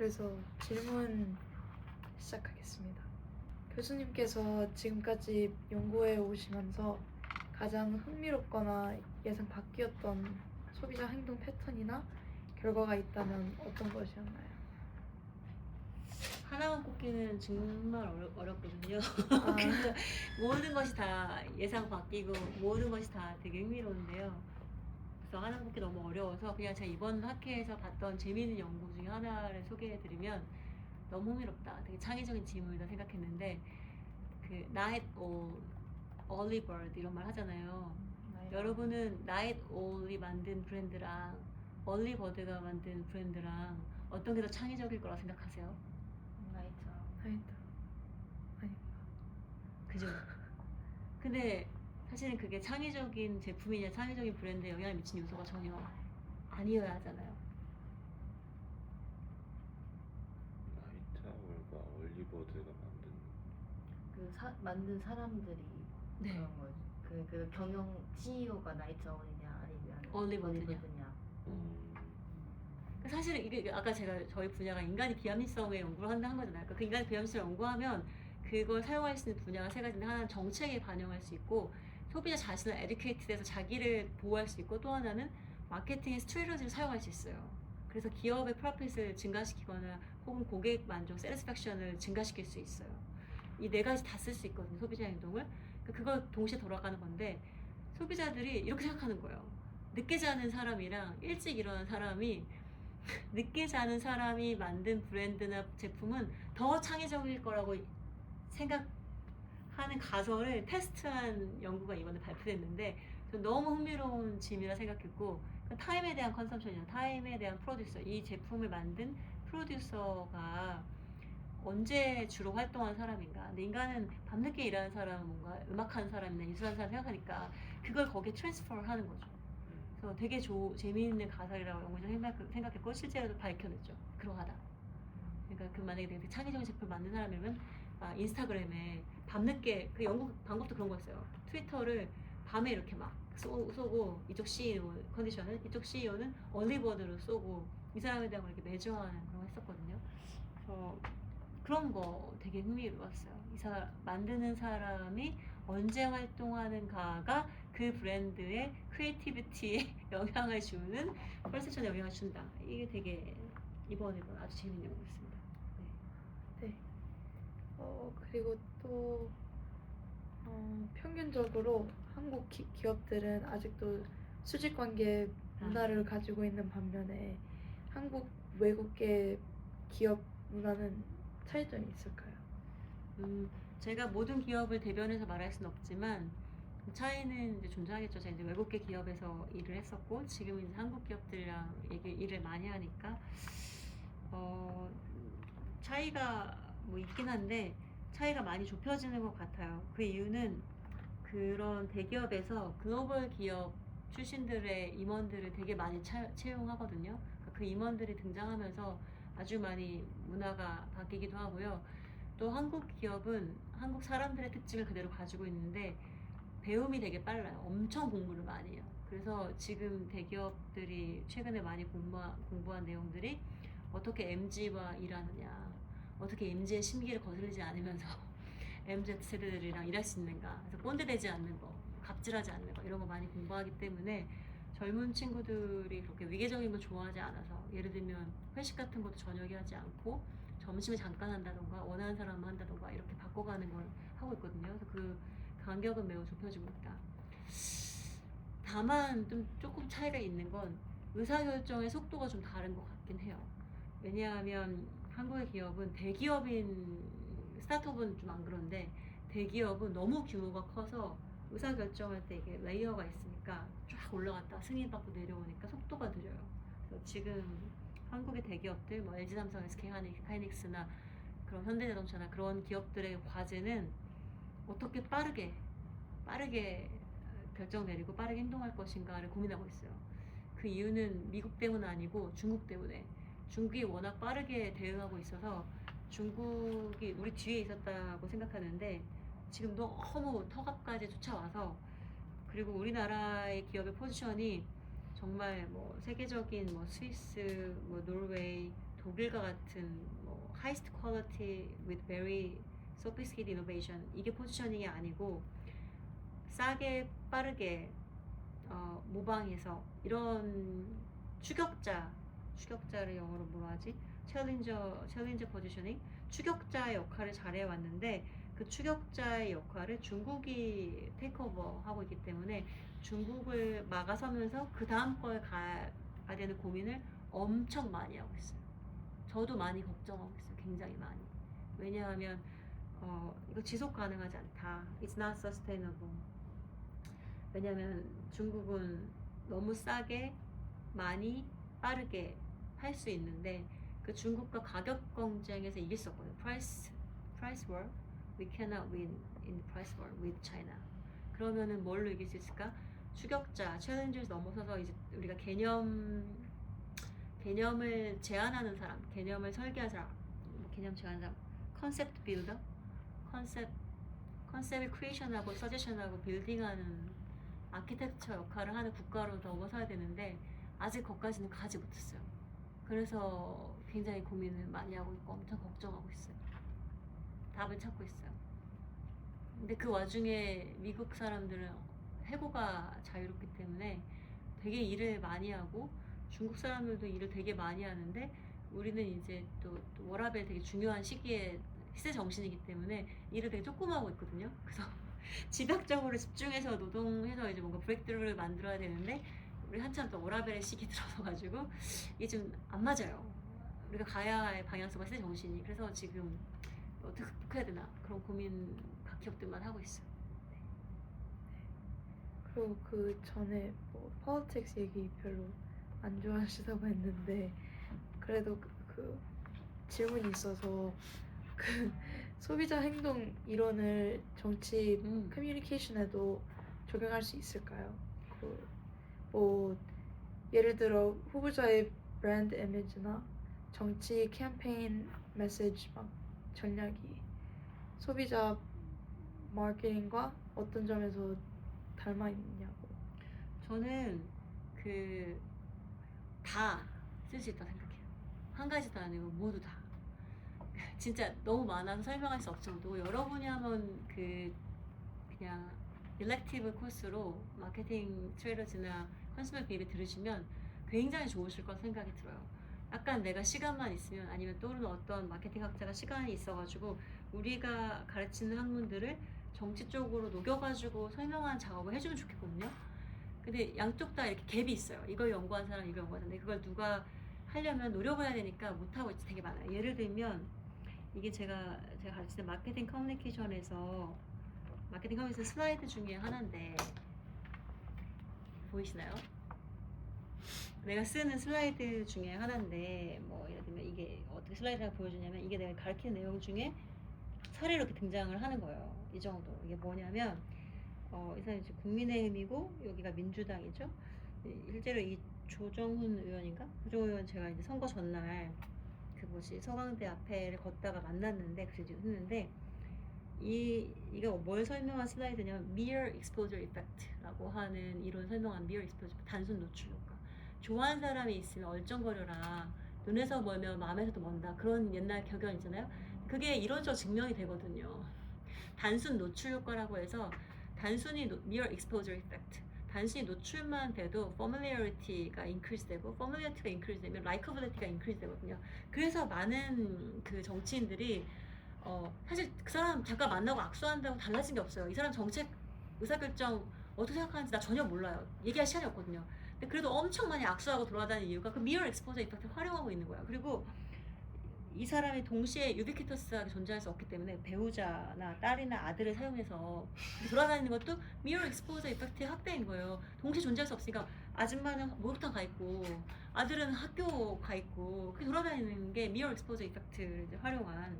그래서 질문 시작하겠습니다. 교수님께서 지금까지 연구해 오시면서 가장 흥미롭거나 예상 바뀌었던 소비자 행동 패턴이나 결과가 있다면 어떤 것이었나요? 하나만 꼽기는 정말 어렵거든요. 아, 그래서 모든 것이 다 예상 바뀌고 모든 것이 다 되게 흥미로운데요. 그래서 하나 꼽기 너무 어려워서 그냥 제가 이번 학회에서 봤던 재미있는 연구 중에 하나를 소개해드리면 너무 흥미롭다. 되게 창의적인 질문이다 생각했는데 그 Night Owl, Early Bird 이런 말 하잖아요. 여러분은 Night Owl이 만든 브랜드랑 Early Bird가 만든 브랜드랑 어떤 게 더 창의적일 거라고 생각하세요? 아니다. 아닌가. 그죠? 근데 사실은 그게 창의적인 제품이냐 창의적인 브랜드에 영향을 미친 요소가 전혀 아니어야 하잖아요. 나이트아울과 얼리버드가 만든 사람들이 네. 그런 거죠. 그 경영 CEO가 나이트아울이냐 아니면 얼리버드냐. 사실은 이게 아까 제가 저희 분야가 인간의 비합리성의 연구를 한 거잖아요. 그 인간의 비합리성을 연구하면 그걸 사용할 수 있는 분야가 세 가지인데 하나는 정책에 반영할 수 있고 소비자 자신을 에듀케이트돼서 자기를 보호할 수 있고 또 하나는 마케팅의 스트레이터지를 사용할 수 있어요. 그래서 기업의 프로핏을 증가시키거나 혹은 고객 만족, 세티스팩션을 증가시킬 수 있어요. 이 네 가지 다 쓸 수 있거든요. 소비자 행동을. 그걸 동시에 돌아가는 건데 소비자들이 이렇게 생각하는 거예요. 늦게 자는 사람이랑 일찍 일어나는 사람이 늦게 자는 사람이 만든 브랜드나 제품은 더 창의적일 거라고 생각하는 가설을 테스트한 연구가 이번에 발표됐는데 너무 흥미로운 짐이라 생각했고 타임에 대한 컨섬션이나 타임에 대한 프로듀서, 이 제품을 만든 프로듀서가 언제 주로 활동하는 사람인가. 근데 인간은 밤늦게 일하는 사람은 뭔가 음악하는 사람이나 이술하는 사람 생각하니까 그걸 거기에 트랜스퍼를 하는 거죠. 그래서 되게 재미있는 가설이라고 연구者생각했고 실제로도 밝혀냈죠. 그러하다. 그러니까 만약에 되게 창의적인 제품을 만든 사람이면 인스타그램에 밤늦게 그 연구 방법도 그런 거였어요. 트위터를 밤에 이렇게 막 쏘고 이쪽 CEO 컨디션은 이쪽 CEO는 얼리버드로 쏘고 이 사람에 대한 걸 이렇게 매주하는 그런 거 했었거든요. 그래서 그런 거 되게 흥미로웠어요. 만드는 사람이 언제 활동하는가가 그 브랜드의 크리에이티비티에 영향을 주는, 퍼셉션에 영향을 준다. 이게 되게 이번에 아주 재밌는 연구였습니다. 네. 그리고 또 평균적으로 한국 기업들은 아직도 수직관계 문화를 가지고 있는 반면에 한국 외국계 기업 문화는 차이점이 있을까요? 제가 모든 기업을 대변해서 말할 수는 없지만 차이는 이제 존재하겠죠. 제가 이제 외국계 기업에서 일을 했었고 지금은 이제 한국 기업들이랑 일을 많이 하니까 차이가 뭐 있긴 한데 차이가 많이 좁혀지는 것 같아요. 그 이유는 그런 대기업에서 글로벌 기업 출신들의 임원들을 되게 많이 채용하거든요. 그러니까 그 임원들이 등장하면서 아주 많이 문화가 바뀌기도 하고요. 또 한국 기업은 한국 사람들의 특징을 그대로 가지고 있는데 배움이 되게 빨라요. 엄청 공부를 많이 해요. 그래서 지금 대기업들이 최근에 많이 공부한 내용들이 어떻게 MZ와 일하느냐, 어떻게 MZ의 심기를 거스르지 않으면서 MZ 세대들이랑 일할 수 있는가, 그래서 꼰대되지 않는 거, 갑질하지 않는 거 이런 거 많이 공부하기 때문에 젊은 친구들이 그렇게 위계적인 걸 좋아하지 않아서 예를 들면 회식 같은 것도 저녁에 하지 않고 점심에 잠깐 한다던가 원하는 사람만 한다던가 이렇게 바꿔가는 걸 하고 있거든요. 그래서 그 간격은 매우 좁혀지고 있다. 다만 좀 조금 차이가 있는 건 의사결정의 속도가 좀 다른 것 같긴 해요. 왜냐하면 한국의 기업은 대기업인 스타트업은 좀 안 그런데 대기업은 너무 규모가 커서 의사결정할 때 이게 레이어가 있으니까 쫙 올라갔다 승인받고 내려오니까 속도가 느려요. 그래서 지금 한국의 대기업들 뭐 LG 삼성, SK 하이닉스나 그런 현대자동차나 그런 기업들의 과제는 어떻게 빠르게 결정 내리고 빠르게 행동할 것인가를 고민하고 있어요. 그 이유는 미국 때문 아니고 중국 때문에 중국이 워낙 빠르게 대응하고 있어서 중국이 우리 뒤에 있었다고 생각하는데 지금 너무 턱앞까지 쫓아와서 그리고 우리나라의 기업의 포지션이 정말 뭐 세계적인 뭐 스위스, 뭐 노르웨이, 독일과 같은 뭐 highest quality with very sophisticated innovation 이게 포지셔닝이 아니고 싸게 빠르게 모방해서 이런 추격자를 영어로 뭐라 하지? 챌린저 포지셔닝 추격자의 역할을 잘해왔는데 그 추격자의 역할을 중국이 테이크오버 하고 있기 때문에 중국을 막아서면서 그 다음 거에 가야 되는 고민을 엄청 많이 하고 있어요. 저도 많이 걱정하고 있어요. 굉장히 많이. 왜냐하면 이거 지속 가능하지 않다. It's not sustainable. 왜냐하면 중국은 너무 싸게 많이 빠르게 할 수 있는데 그 중국과 가격 경쟁에서 이길 수 없거든요. Price war. We cannot win in the price war with China. 그러면은 뭘로 이길 수 있을까? 추격자, 챌린저를 넘어서서 이제 우리가 개념을 제안하는 사람, 개념을 설계한 사람, 개념 제안하는 사람, 컨셉트 빌더, 컨셉을 크리에이션하고 서제션하고 빌딩하는 아키텍처 역할을 하는 국가로 넘어서야 되는데 아직 거기까지는 가지 못했어요. 그래서 굉장히 고민을 많이 하고 있고 엄청 걱정하고 있어요. 답을 찾고 있어요. 근데 그 와중에 미국 사람들은 해고가 자유롭기 때문에 되게 일을 많이 하고 중국 사람들도 일을 되게 많이 하는데 우리는 이제 또 워라밸 되게 중요한 시기에 시대 정신이기 때문에 일을 되게 조금 하고 있거든요. 그래서 집약적으로 집중해서 노동해서 이제 뭔가 브레이크드루를 만들어야 되는데 우리 한참 또 워라밸의 시기 들어서 가지고 이게 좀 안 맞아요. 우리가 가야 할 방향성과 시대 정신이. 그래서 지금 어떻게 극복해야 되나 그런 고민 각 기업들만 하고 있어요. 그리고 그 전에 뭐 politics 얘기 별로 안 좋아하시다고 했는데 그래도 그 질문이 있어서 그 소비자 행동 이론을 정치 커뮤니케이션에도 적용할 수 있을까요? 그 뭐 예를 들어 후보자의 브랜드 이미지나 정치 캠페인 메시지 막 전략이 소비자 마케팅과 어떤 점에서 닮아 있냐고. 저는 그 다 쓸 수 있다고 생각해요. 한 가지도 아니고 모두 다. 진짜 너무 많아서 설명할 수 없을 정도고 여러분이 하면 그냥 일렉티브 코스로 마케팅 트레이더즈나 컨슈머 비를 들으시면 굉장히 좋으실 것 생각이 들어요. 약간 내가 시간만 있으면 아니면 또는 어떤 마케팅 학자가 시간이 있어가지고 우리가 가르치는 학문들을 정치 쪽으로 녹여가지고 설명하는 작업을 해주면 좋겠거든요. 근데 양쪽 다 이렇게 갭이 있어요. 이걸 연구한 사람, 이걸 연구한 사람. 근데 그걸 누가 하려면 노력을 해야 되니까 못하고 있지 되게 많아요. 예를 들면 이게 제가 가르치는 마케팅 커뮤니케이션에서 슬라이드 중에 하나인데 보이시나요? 내가 쓰는 슬라이드 중에 하나인데 뭐 예를 들면 이게 어떻게 슬라이드가 보여주냐면 이게 내가 가르치는 내용 중에 사례로 이렇게 등장을 하는 거예요. 이 정도. 이게 뭐냐면 이 사람이 이제 국민의힘이고 여기가 민주당이죠. 실제로 이 조정훈 의원인가? 조정훈 의원 제가 이제 선거 전날 그 뭐지 서강대 앞에를 걷다가 만났는데 그래서 했는데 이가 뭘 설명한 슬라이드냐면 Mere Exposure Effect라고 하는 이론 설명한 Mere Exposure 단순 노출 효과. 좋아하는 사람이 있으면 얼쩡거려라. 눈에서 멀면 마음에서도 먼다. 그런 옛날 격언 있잖아요. 그게 이론적으로 증명이 되거든요. 단순 노출 효과라고 해서 단순히 Mere Exposure Effect 단순히 노출만 돼도 familiarity가 increase 되고 familiarity가 increase 되면 likability가 increase 되거든요. 그래서 많은 그 정치인들이 사실 그 사람 잠깐 만나고 악수한다고 달라진 게 없어요. 이 사람 정책 의사결정 어떻게 생각하는지 나 전혀 몰라요. 얘기할 시간이 없거든요. 근데 그래도 엄청 많이 악수하고 돌아다니는 이유가 그 mirror exposure effect를 활용하고 있는 거예요. 그리고 이 사람이 동시에 유비퀴터스하게 존재할 수 없기 때문에 배우자나 딸이나 아들을 사용해서 돌아다니는 것도 mirror exposure effect의 확대인 거예요. 동시에 존재할 수 없으니까 아줌마는 목욕탕 가 있고 아들은 학교 가 있고 그렇게 돌아다니는 게 mirror exposure effect를 이제 활용한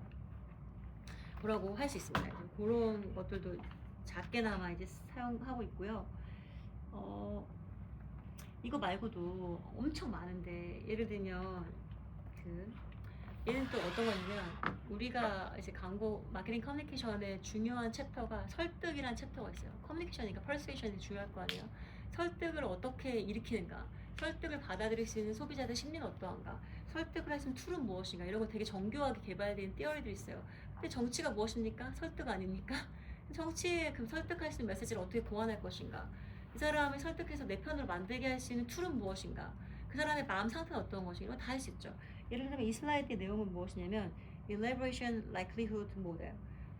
뭐라고 할 수 있습니다. 그런 것들도 작게나마 이제 사용하고 있고요. 이거 말고도 엄청 많은데 예를 들면 얘는 또 어떤 거냐면 우리가 이제 광고 마케팅 커뮤니케이션의 중요한 챕터가 설득이라는 챕터가 있어요. 커뮤니케이션이니까 퍼스웨이션이 중요할 거 아니에요. 설득을 어떻게 일으키는가. 설득을 받아들일 수 있는 소비자들 심리는 어떠한가, 설득을 할 수 있는 툴은 무엇인가, 이런 거 되게 정교하게 개발된 띠어리들이 있어요. 근데 정치가 무엇입니까? 설득 아닙니까? 정치에 그 설득할 수 있는 메시지를 어떻게 보완할 것인가, 이 사람을 설득해서 내 편으로 만들게 할 수 있는 툴은 무엇인가, 그 사람의 마음 상태는 어떤 것인가, 이거 다 할 수 있죠. 예를 들면 이 슬라이드의 내용은 무엇이냐면 Elaboration Likelihood Model,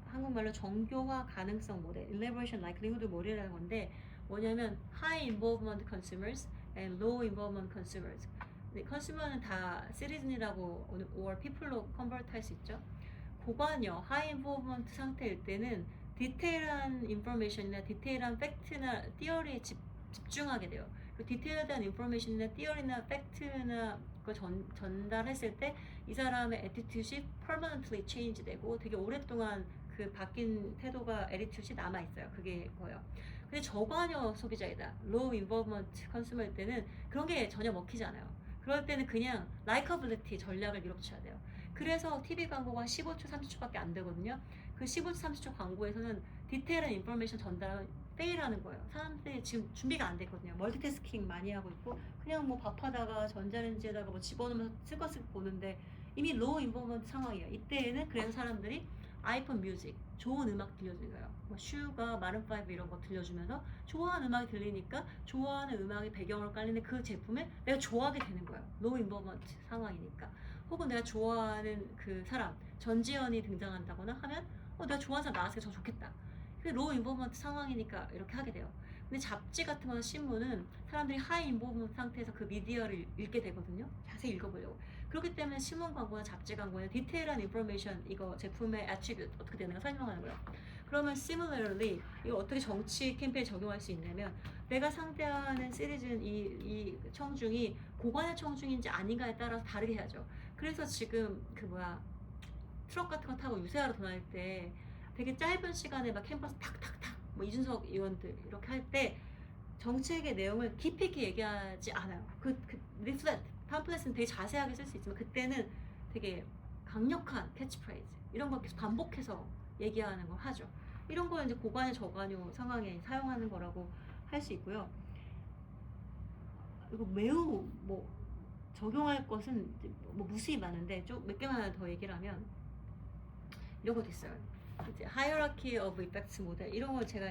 한국말로 정교화 가능성 모델, Elaboration Likelihood Model이라는 건데 뭐냐면 High Involvement Consumers and Low Involvement Consumers. 네, 컨슈머는 다 citizen이라고 or people로 컨버트 할 수 있죠. 고관여, High Involvement 상태일 때는 디테일한 인포메이션이나 디테일한 팩트나 티어리에 집중하게 돼요. 그 디테일한 인포메이션이나 티어리나 팩트나 그 전달했을 때 이 사람의 애티튜드이 permanently change 되고 되게 오랫동안 그 바뀐 태도가 애티튜드이 남아있어요. 그게 뭐예요. 근데 저관여 소비자이다, low involvement consumer일 때는 그런 게 전혀 먹히지 않아요. 그럴 때는 그냥 likability 전략을 밀어붙여야 돼요. 그래서 TV 광고가 15초, 30초밖에 안 되거든요. 그 15초, 30초 광고에서는 디테일한 인포메이션 전달은 페일하는 거예요. 사람들이 지금 준비가 안 됐거든요. 멀티태스킹 많이 하고 있고 그냥 뭐 밥하다가 전자레인지에다가 뭐 집어넣으면서 쓸것을 보는데 이미 로우 인볼먼트 상황이에요. 이때에는 그래서 사람들이 아이폰 뮤직, 좋은 음악 들려주는 거예요. 뭐 슈가, 마룬5 이런 거 들려주면서 좋아하는 음악이 들리니까 좋아하는 음악이 배경으로 깔리는 그 제품에 내가 좋아하게 되는 거예요. 로우 인볼먼트 상황이니까. 혹은 내가 좋아하는 그 사람, 전지현이 등장한다거나 하면 내가 좋아하는 사람 나왔으니까 저 좋겠다. 로우 인볼먼트 상황이니까 이렇게 하게 돼요. 근데 잡지 같은 거나 신문은 사람들이 하이 인볼먼트 상태에서 그 미디어를 읽게 되거든요. 자세히 읽어보려고. 그렇기 때문에 신문 광고나 잡지 광고는 디테일한 인포메이션, 이거 제품의 attribute 어떻게 되는가 설명하는 거예요. 그러면 similarly 이거 어떻게 정치 캠페인 적용할 수 있냐면 내가 상대하는 시리즈는 이 청중이 고관의 청중인지 아닌가에 따라서 다르게 해야죠. 그래서 지금 트럭 같은 거 타고 유세하러 다닐 때 되게 짧은 시간에 막 캠퍼스 탁탁탁 뭐 이준석 의원들 이렇게 할 때 정책의 내용을 깊이 있게 얘기하지 않아요. 리플렛, 팜플렛은 되게 자세하게 쓸 수 있지만 그때는 되게 강력한 캐치프레이즈 이런 거 계속 반복해서 얘기하는 걸 하죠. 이런 거 이제 고관여 저관여 상황에 사용하는 거라고 할 수 있고요. 이거 매우 뭐 적용할 것은 뭐 무수히 많은데 좀 몇 개만 더 얘기를 하면 이런 것도 있어요. 이제 hierarchy of effects 모델 이런 걸 제가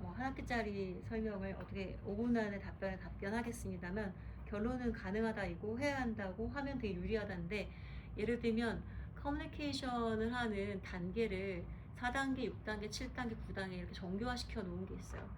뭐 한 학기짜리 설명을 어떻게 5분 안에 답변하겠습니다만 결론은 가능하다이고 해야 한다고 하면 되게 유리하다는데 예를 들면 커뮤니케이션을 하는 단계를 4단계, 6단계, 7단계, 9단계 이렇게 정교화시켜 놓은 게 있어요.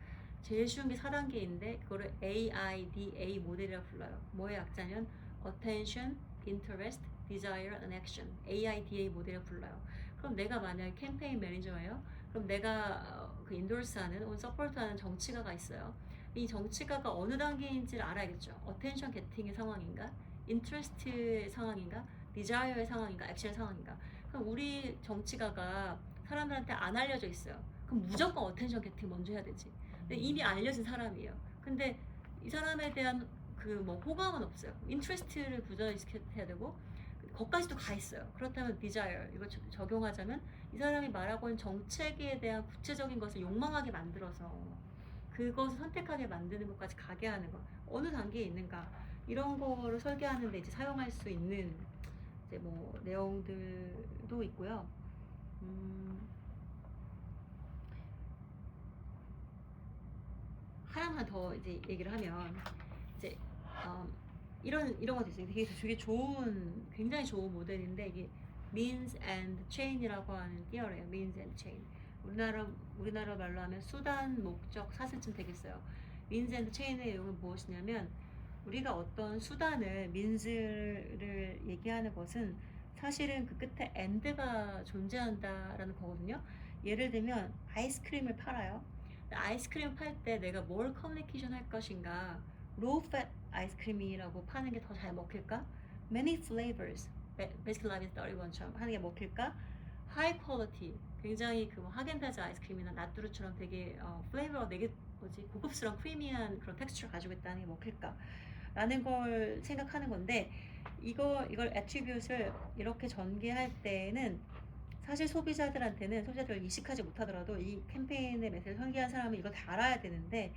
제일 쉬운 게 4단계인데 그거를 AIDA 모델이라고 불러요. 뭐의 약자냐면 Attention, Interest, Desire, and Action AIDA 모델이라고 불러요. 그럼 내가 만약에 캠페인 매니저예요. 그럼 내가 그 인도스하는 혹은 서포트하는 정치가가 있어요. 이 정치가가 어느 단계인지를 알아야겠죠. 어텐션 게팅의 상황인가, 인트레스트의 상황인가, 디자이어의 상황인가, 액션의 상황인가. 그럼 우리 정치가가 사람들한테 안 알려져 있어요. 그럼 무조건 어텐션 게팅 먼저 해야 되지. 근데 이미 알려진 사람이에요. 근데 이 사람에 대한 호감은 없어요. 인트레스트를 부여시켜야 되고 거기까지도 가 있어요. 그렇다면 desire 이거 적용하자면 이 사람이 말하고 있는 정책에 대한 구체적인 것을 욕망하게 만들어서 그것을 선택하게 만드는 것까지 가게 하는 것. 어느 단계에 있는가 이런 거를 설계하는데 이제 사용할 수 있는 이제 뭐 내용들도 있고요. 하나만 더 이제 얘기를 하면 이제 이런 것도 있어요. 되게 굉장히 좋은 모델인데 이게 means and chain이라고 하는 띠어래요. means and chain. 우리나라 말로 하면 수단, 목적, 사슬쯤 되겠어요. means and chain의 내용은 무엇이냐면 우리가 어떤 수단을 means를 얘기하는 것은 사실은 그 끝에 and가 존재한다라는 거거든요. 예를 들면 아이스크림을 팔아요. 아이스크림 팔 때 내가 뭘 커뮤니케이션 할 것인가, low fat 아이스크림이라고 파는 게 더 잘 먹힐까? Many flavors, 베스킨라빈스 31처럼 하는 게 먹힐까? High quality, 굉장히 하겐다즈 아이스크림이나 나뚜루처럼 되게 플레이버가 되게 고급스러운 크리미한 그런 텍스처를 가지고 있다는 게 먹힐까? 라는 걸 생각하는 건데 이걸 애트리뷰트를 이렇게 전개할 때는 사실 소비자들 이식하지 못하더라도 이 캠페인의 메시지를 설계한 사람은 이걸 다 알아야 되는데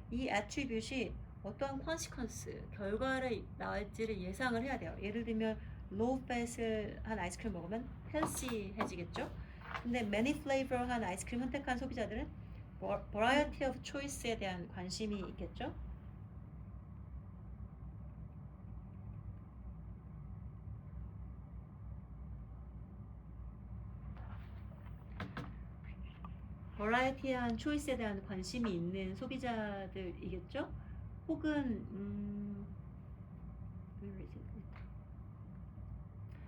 이 애트리뷰트이 어떠한 consequence, 결과를 나올지를 예상을 해야 돼요. 예를 들면 low fat한 아이스크림 먹으면 healthy해지겠죠. 근데 many flavor한 아이스크림 선택한 소비자들은 variety of choice에 대한 관심이 있겠죠. 버라이어티한 초이스에 대한 관심이 있는 소비자들이겠죠? 혹은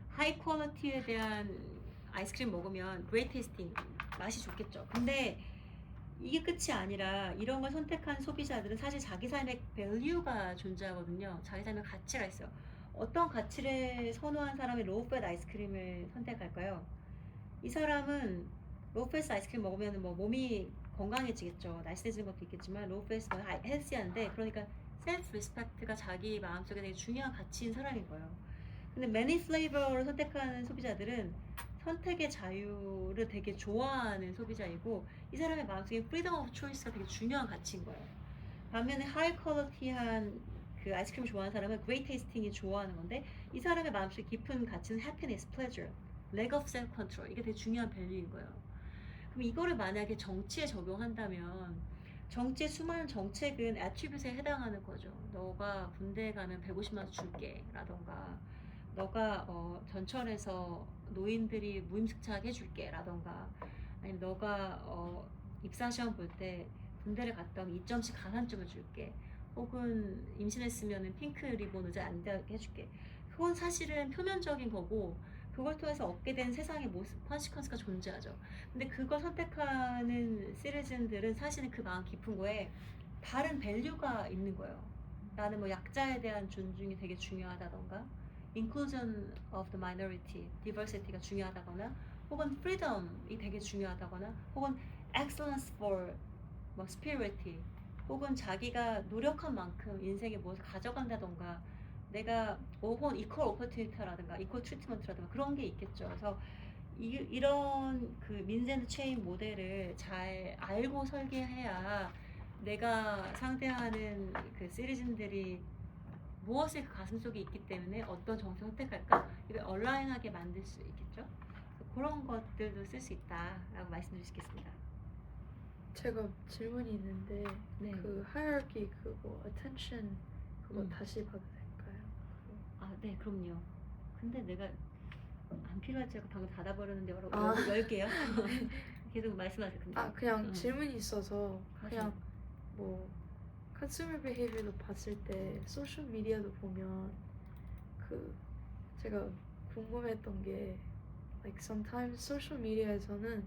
하이 퀄리티에 대한 아이스크림 먹으면 great tasting 맛이 좋겠죠. 근데 이게 끝이 아니라 이런 걸 선택한 소비자들은 사실 자기 삶의 밸류가 존재하거든요. 자기 삶의 가치가 있어요. 어떤 가치를 선호한 사람이 로우팻 아이스크림을 선택할까요? 이 사람은 로우패스 아이스크림 먹으면 뭐 몸이 건강해지겠죠. 날씬해지는 것도 있겠지만 로우패스는 헬시한데, 그러니까 셀프 리스펙트가 자기 마음속에 되게 중요한 가치인 사람인 거예요. 근데 매니 플레이버를 선택하는 소비자들은 선택의 자유를 되게 좋아하는 소비자이고, 이 사람의 마음속에 프리덤 오브 초이스가 되게 중요한 가치인 거예요. 반면에 하이 퀄리티한 그 아이스크림 좋아하는 사람은 그레이트 테이스팅이 좋아하는 건데, 이 사람의 마음속에 깊은 가치는 해피니스, 플레저, leg of self control, 이게 되게 중요한 밸류인 거예요. 그럼 이거를 만약에 정치에 적용한다면, 정치의 수많은 정책은 애트리뷰트에 해당하는 거죠. 너가 군대에 가면 150만 원 줄게 라던가, 너가 전철에서 노인들이 무임승차하게 해줄게 라던가, 아니면 너가 입사시험 볼 때 군대를 갔다 오면 2점씩 가산점을 줄게, 혹은 임신했으면 핑크 리본 의자 안 되게 해줄게. 그건 사실은 표면적인 거고, 그걸 통해서 얻게 된 세상의 모습, 컨시퀀스가 존재하죠. 근데 그걸 선택하는 시리즌들은 사실은 그 마음 깊은 거에 다른 밸류가 있는 거예요. 나는 뭐 약자에 대한 존중이 되게 중요하다던가, inclusion of the minority, diversity가 중요하다거나, 혹은 freedom이 되게 중요하다거나, 혹은 excellence for 뭐 spirit, 혹은 자기가 노력한 만큼 인생에 무엇을 가져간다던가, 내가 혹은 equal opportunity라든가 equal treatment라든가 그런 게 있겠죠. 그래서 이런 그 민센트 체인 모델을 잘 알고 설계해야 내가 상대하는 그 시리즌들이 무엇이 그 가슴속에 있기 때문에 어떤 정책을 선택할까, 이걸 얼라인하게 만들 수 있겠죠. 그런 것들도 쓸 수 있다라고 말씀드릴 수 있겠습니다. 제가 질문이 있는데 네. 그 hierarchy 그거 attention 그거 다시 봐도 될까요? 아, 네, 그럼요. 근데 내가 안 필요할지 알고 방금 닫아버렸는데 바로 아. 열게요. 계속 말씀하세요. 근데. 그냥 질문이 있어서 그냥 하세요. 뭐 consumer behavior도 봤을 때 소셜 미디어도 보면 그 제가 궁금했던 게 like sometimes 소셜 미디어에서는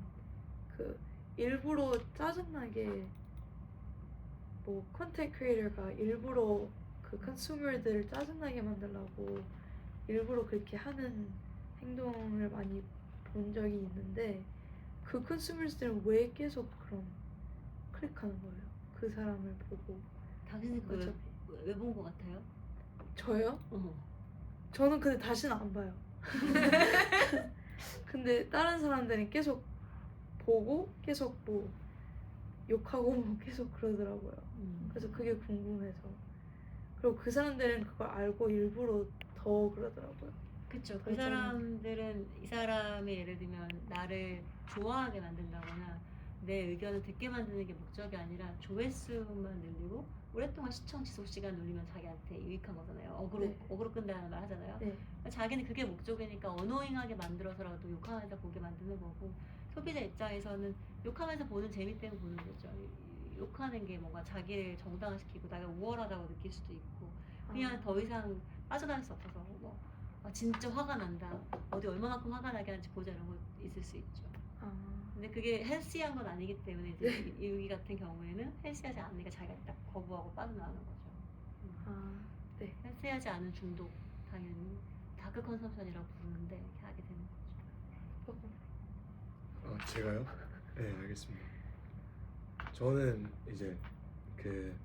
그 일부러 짜증나게 뭐 컨텐츠 크리에이터가 일부러 그 컨슈머들을 짜증나게 만들려고 일부러 그렇게 하는 행동을 많이 본 적이 있는데, 그 컨슈머들은 왜 계속 그럼 클릭하는 거예요? 그 사람을 보고. 당신은 어차피 왜본 것 같아요? 저요? 저는 근데 다시는 안 봐요. 근데 다른 사람들은 계속 보고 계속 뭐 욕하고 뭐 계속 그러더라고요. 그래서 그게 궁금해서. 그리고 그 사람들은 그걸 알고 일부러 더 그러더라고요. 그쵸. 그 사람들은 이 사람이 예를 들면 나를 좋아하게 만든다거나 내 의견을 듣게 만드는 게 목적이 아니라 조회수만 늘리고 오랫동안 시청 지속 시간 늘리면 자기한테 유익한 거잖아요. 어그로 끈다는 말 하잖아요. 네. 그러니까 자기는 그게 목적이니까 어노잉하게 만들어서라도 욕하면서 보게 만드는 거고, 소비자 입장에서는 욕하면서 보는 재미 때문에 보는 거죠. 욕하는 게 뭔가 자기를 정당화시키고 내가 우월하다고 느낄 수도 있고, 그냥 더 이상 빠져나갈 수 없어서 뭐 진짜 화가 난다, 어디 얼마만큼 화가 나게 하는지 보자, 이런 거 있을 수 있죠. 근데 그게 헬시한 건 아니기 때문에 이제 여기 같은 경우에는 헬시하지 않으니까 자기가 딱 거부하고 빠져나가는 거죠. 네. 헬시하지 않은 중독, 당연히 다크 컨섬션이라고 부르는데 이렇게 하게 되는 거죠. 제가요? 네, 알겠습니다. 저는 이제 그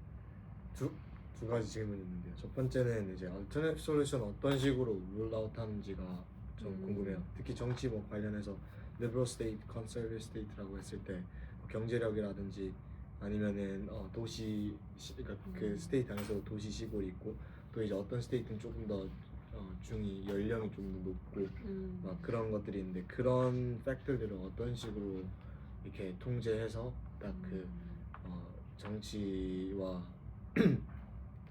두 가지 질문이 있는데요. 첫 번째는 이제 alternative solution 어떤 식으로 롤아웃 하는지가 좀 궁금해요. 특히 정치 뭐 관련해서 liberal state, conservative state라고 했을 때 경제력이라든지 아니면은 도시 그러니까 그 스테이트 안에서 도시 시골이 있고 또 이제 어떤 스테이트는 조금 더 중위 연령이 좀 더 높고 막 그런 것들이 있는데 그런 팩tor들을 어떤 식으로 이렇게 통제해서 딱 그 정치와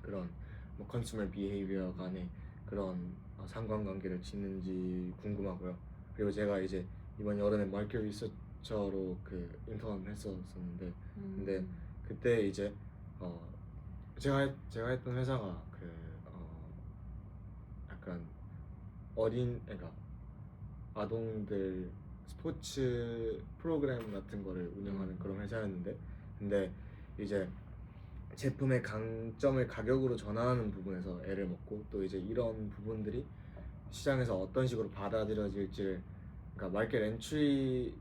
그런 뭐 컨슈머 비헤이비어 간의 그런 상관관계를 짓는지 궁금하고요. 그리고 제가 이제 이번 여름에 마켓 리서처로 그 인턴을 했었는데 근데 그때 이제 제가 했던 회사가 그 약간 그러니까 아동들 스포츠 프로그램 같은 거를 운영하는 그런 회사였는데 근데 이제 제품의 강점을 가격으로 전환하는 부분에서 애를 먹고 또 이제 이런 부분들이 시장에서 어떤 식으로 받아들여질지를 그러니까 마켓 엔트리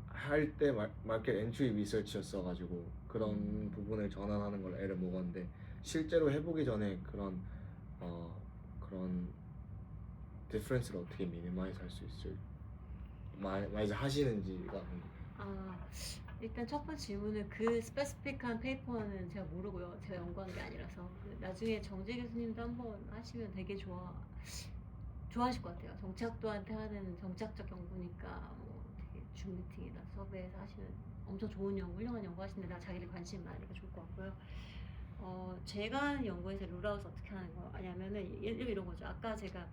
할 때 마켓 엔트리 리서치였어가지고 그런 부분을 전환하는 걸 애를 먹었는데 실제로 해보기 전에 그런 디퍼런스를 어떻게 미니마이즈 할 수 있을지 많이 하시는지가 궁금해요. 일단 첫 번째 질문은 그 스페시픽한 페이퍼는 제가 모르고요. 제가 연구한 게 아니라서 나중에 정재 교수님도 한번 하시면 되게 좋아하실 것 같아요. 정치학도한테 하는 정치학적 연구니까 뭐 되게 줌 미팅이나 섭외해서 하시면 엄청 좋은 연구, 훌륭한 연구 하시는데 나 자기를 관심 많으니까 좋을 것 같고요. 제가 하는 연구에서 룰아웃 어떻게 하는 거냐면은 예를 이런 거죠. 아까 제가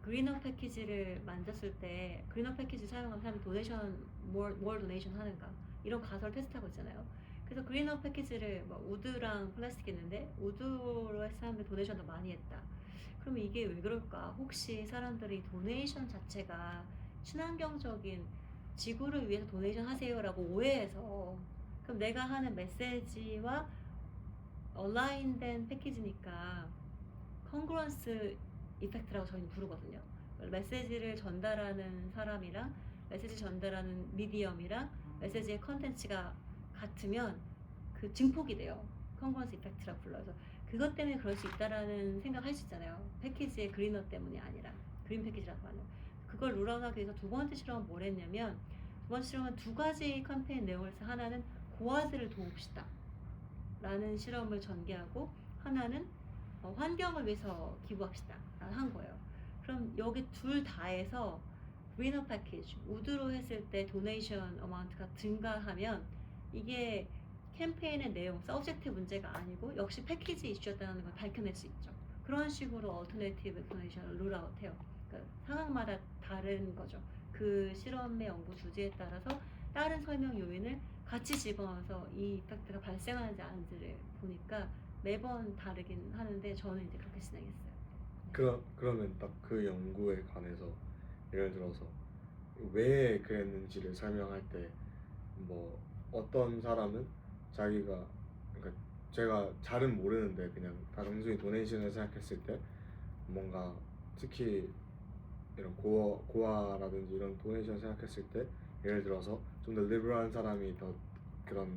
그린업 패키지를 만졌을 때 그린업 패키지 사용하면 사람이 도네이션 뭘 도네이션 하는가 이런 가설을 테스트하고 있잖아요. 그래서 그린업 패키지를 뭐 우드랑 플라스틱 있는데 우드로 해서 사람들이 도네이션 더 많이 했다. 그럼 이게 왜 그럴까? 혹시 사람들이 도네이션 자체가 친환경적인 지구를 위해서 도네이션 하세요라고 오해해서 그럼 내가 하는 메시지와 얼라인된 패키지니까 컨그런스 이펙트라고 저희는 부르거든요. 메시지를 전달하는 사람이랑 메시지 전달하는 미디엄이랑 메시지의 컨텐츠가 같으면 그 증폭이 돼요. 컨그런스 이펙트라고 불러서 그것 때문에 그럴 수 있다라는 생각할 수 있잖아요. 패키지의 그린어 때문이 아니라 그린 패키지라고 하는 그걸 룰아웃하기 위해서 두 번째 실험은 뭘 했냐면 두 번째 실험은 두 가지 캠페인 내용을 해서 하나는 고아들을 도웁시다 라는 실험을 전개하고 하나는 환경을 위해서 기부합시다 한 거예요. 그럼 여기 둘 다에서 그린업 패키지 우드로 했을 때 도네이션 어마운트가 증가하면 이게 캠페인의 내용, 서브젝트 문제가 아니고 역시 패키지 이슈였다는 걸 밝혀낼 수 있죠. 그런 식으로 얼터네이티브 도네이션을 룰아웃해요. 그러니까 상황마다 다른 거죠. 그 실험의 연구 주제에 따라서 다른 설명 요인을 같이 집어넣어서 이 이펙트가 발생하는지 아닌지를 보니까 매번 다르긴 하는데 저는 이제 그렇게 진행했어요. 그러면 딱 그 연구에 관해서 예를 들어서 왜 그랬는지를 설명할 때 뭐 어떤 사람은 자기가 그러니까 제가 잘은 모르는데 그냥 단순히 도네이션을 생각했을 때 뭔가 특히 이런 고아라든지 이런 도네이션 생각했을 때 예를 들어서 좀 더 리버럴한 사람이 더 그런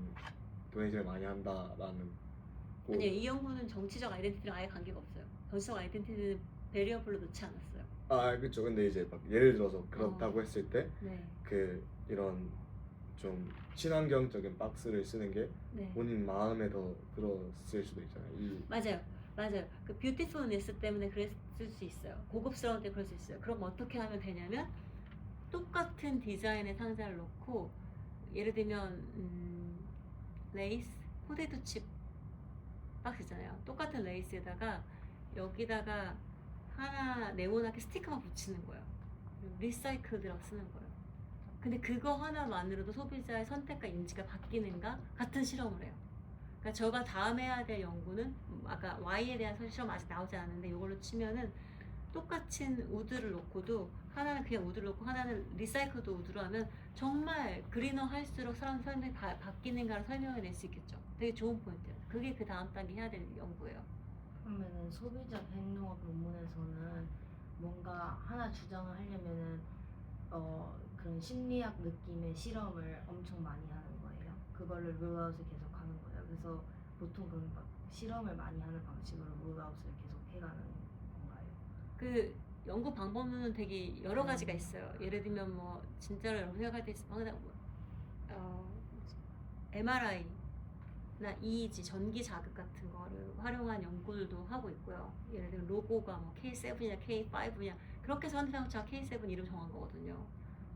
도네이션을 많이 한다라는 아니요, 이 연구는 정치적 아이덴티티랑 아예 관계가 없어요. 정치적 아이덴티티는 베리어블로 넣지 않았어요. 그렇죠. 근데 이제 막 예를 들어서 그렇다고 했을 때 네. 그 이런 좀 친환경적인 박스를 쓰는 게 네. 본인 마음에 더 들었을 수도 있잖아요. 맞아요. 그 뷰티풀니스 때문에 그랬을 수 있어요. 고급스러울 때 그럴 수 있어요. 그럼 어떻게 하면 되냐면 똑같은 디자인의 상자를 놓고 예를 들면 레이스, 포테이토 칩 박스 있잖아요. 똑같은 레이스에다가 여기다가 하나 네모나게 스티커만 붙이는 거예요. 리사이클드라고 쓰는 거예요. 근데 그거 하나만으로도 소비자의 선택과 인지가 바뀌는가 같은 실험을 해요. 그러니까 제가 다음에 해야 될 연구는 아까 Y에 대한 실험 아직 나오지 않았는데 이걸로 치면은 똑같은 우드를 놓고도 하나는 그냥 우드를 놓고 하나는 리사이클드 우드로 하면 정말 그린어 할수록 사람 선택이 바뀌는가를 설명해 낼 수 있겠죠. 되게 좋은 포인트예요. 그게 그 다음 단계 해야 될 연구예요. 그러면은 소비자 백농업 논문에서는 뭔가 하나 주장을 하려면은 그런 심리학 느낌의 실험을 엄청 많이 하는 거예요. 그걸로 룰아웃을 계속 하는 거예요. 그래서 보통 그런 실험을 많이 하는 방식으로 룰아웃을 계속 해가는 건가요? 그 연구 방법은 되게 여러 가지가 있어요. 예를 들면 뭐 진짜로 여러분 생각할 때 있으면 MRI EEG 전기 자극 같은 거를 활용한 연구들도 하고 있고요. 예를 들면 로고가 뭐 K7이냐 K5냐 그렇게 해서 현대자동차가 K7 이름 정한 거거든요.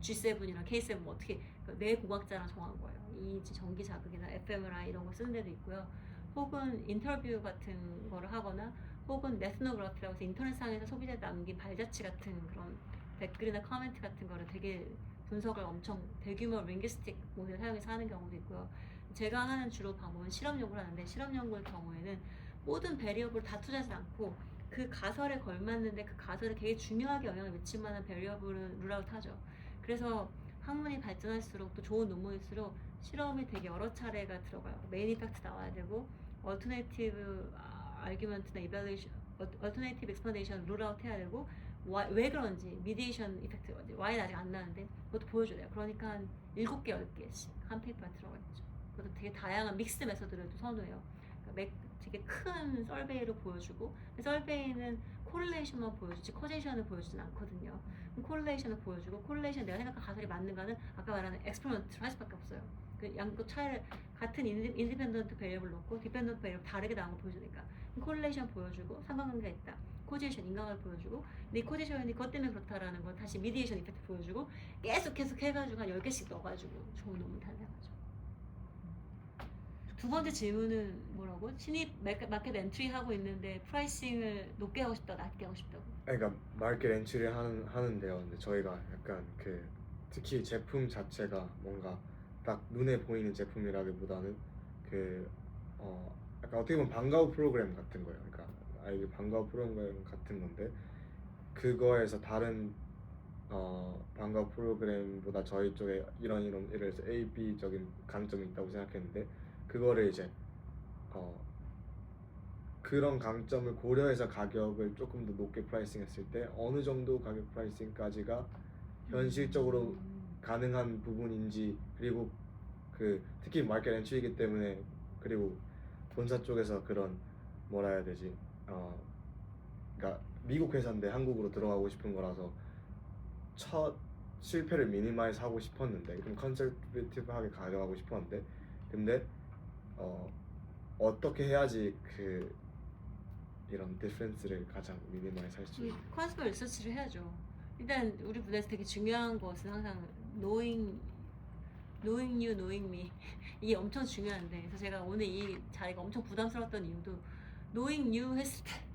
G7이랑 K7 뭐 어떻게 내 공학자랑 정한 거예요. EEG 전기 자극이나 fMRI 이런 거 쓰는 데도 있고요. 혹은 인터뷰 같은 거를 하거나 혹은 네스노그래피라고 해서 인터넷상에서 소비자에 남긴 발자취 같은 그런 댓글이나 커멘트 같은 거를 되게 분석을 엄청 대규모 링귀스틱 모델 사용해서 하는 경우도 있고요. 제가 하는 주로 방법은 실험 연구를 하는데 실험 연구의 경우에는 모든 베리어블을 다 투자하지 않고 그 가설에 걸맞는데 그 가설에 되게 중요하게 영향을 미칠 만한 베리어블은 룰아웃 하죠. 그래서 학문이 발전할수록 또 좋은 논문일수록 실험이 되게 여러 차례가 들어가요. 메인 이펙트 나와야 되고 얼터네이티브 아규먼트나 이발레이션 얼터네이티브 익스플레이션 룰아웃 해야 되고 왜 그런지 미디에이션 이펙트 Y는 아직 안 나는데 그것도 보여줘야 돼요. 그러니까 한 7개, 10개씩 한 페이퍼에 들어가 있죠. 그것도 되게 다양한 믹스 메서드를 또 선호해요. 그러니까 되게 큰 설베이를 보여주고 설베이는 코릴레이션만 보여주지 커제이션을 보여주진 않거든요. 코릴레이션을 보여주고 코릴레이션 내가 생각한 가설이 맞는가는 아까 말하는 엑스퍼리먼트를 할 수밖에 없어요. 그 양쪽 차이를 같은 인디펜던트 베리어블 놓고 디펜던트 베리어블 다르게 나온 걸 보여주니까 코릴레이션 보여주고 상관관계가 있다. 코제이션 인과관을 보여주고 근데 이 코제이션이 그것 때문에 그렇다라는 걸 다시 미디에이션 이펙트 보여주고 계속 해가지고 한 10개씩 넣어가지고 좋은 논문 탄생하죠. 두 번째 질문은 뭐라고? 신입 마켓 엔트리 하고 있는데 프라이싱을 높게 하고 싶다, 낮게 하고 싶다고? 그러니까 마켓 엔트리를 하는데요. 근데 저희가 약간 그 특히 제품 자체가 뭔가 딱 눈에 보이는 제품이라기보다는 그 약간 어떻게 보면 방과후 프로그램 같은 거예요. 그러니까 아이들 방과후 프로그램 같은 건데 그거에서 다른 방과후 프로그램보다 저희 쪽에 이런 예를 들어서 A, B적인 강점이 있다고 생각했는데 그거를 이제 그런 강점을 고려해서 가격을 조금 더 높게 프라이싱했을 때 어느 정도 가격 프라이싱까지가 현실적으로 가능한 부분인지 그리고 그 특히 마켓 엔트리이기 때문에 그리고 본사 쪽에서 그런 뭐라 해야 되지 그러니까 미국 회사인데 한국으로 들어가고 싶은 거라서 첫 실패를 미니마이즈 하고 싶었는데 좀 컨serva티브하게 가져가고 싶었는데 근데 어떻게 해야지 그 이런 디퍼런스를 가장 미니마이즈 할 수 있는 컨슈머 리서치를 해야죠. 일단 우리 분야에서 되게 중요한 것은 항상 knowing you, knowing me 이게 엄청 중요한데 그래서 제가 오늘 이 자리가 엄청 부담스러웠던 이유도 knowing you 했을 때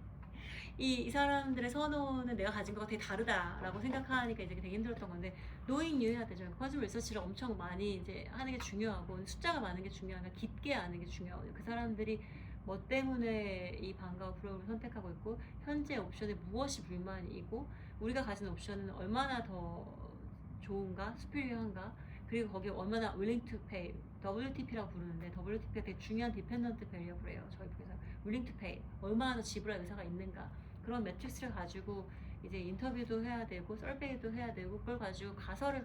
이 사람들의 선호는 내가 가진 거가 되게 다르다라고 생각하니까 이제 되게 힘들었던 건데 knowing you 해야 되죠. 컨슈머 리서치를 엄청 많이 이제 하는 게 중요하고 숫자가 많은 게 중요하니까 깊게 아는 게 중요하고 그 사람들이 뭐 때문에 이 방과후 프로그램을 선택하고 있고 현재 옵션에 무엇이 불만이고 우리가 가진 옵션은 얼마나 더 좋은가, superior한가 그리고 거기에 얼마나 willing to pay WTP라고 부르는데 WTP가 되게 중요한 디펜던트 베리어블이에요. 저희 부에서 willing to pay 얼마나 더 지불할 의사가 있는가 그런 매트릭스를 가지고 이제 인터뷰도 해야 되고 설베이도 해야 되고 그걸 가지고 가설을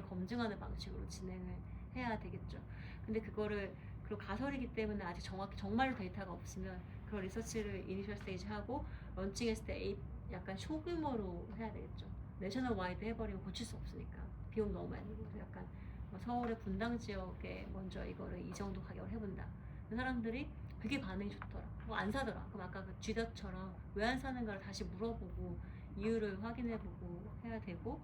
검증하는 방식으로 진행을 해야 되겠죠. 근데 그거를 그리고 가설이기 때문에 아직 정확히 정말로 데이터가 없으면 그런 리서치를 이니셜 스테이지 하고 런칭했을 때 약간 소규모로 해야 되겠죠. 내셔널 와이드 해버리면 고칠 수 없으니까 비용 너무 많이 들고 약간 뭐 서울의 분당 지역에 먼저 이거를 이 정도 가격을 해본다. 그 사람들이 되게 반응이 좋더라. 뭐 안 사더라. 그럼 아까 그 쥐닷처럼 왜 안 사는가를 다시 물어보고 이유를 확인해보고 해야 되고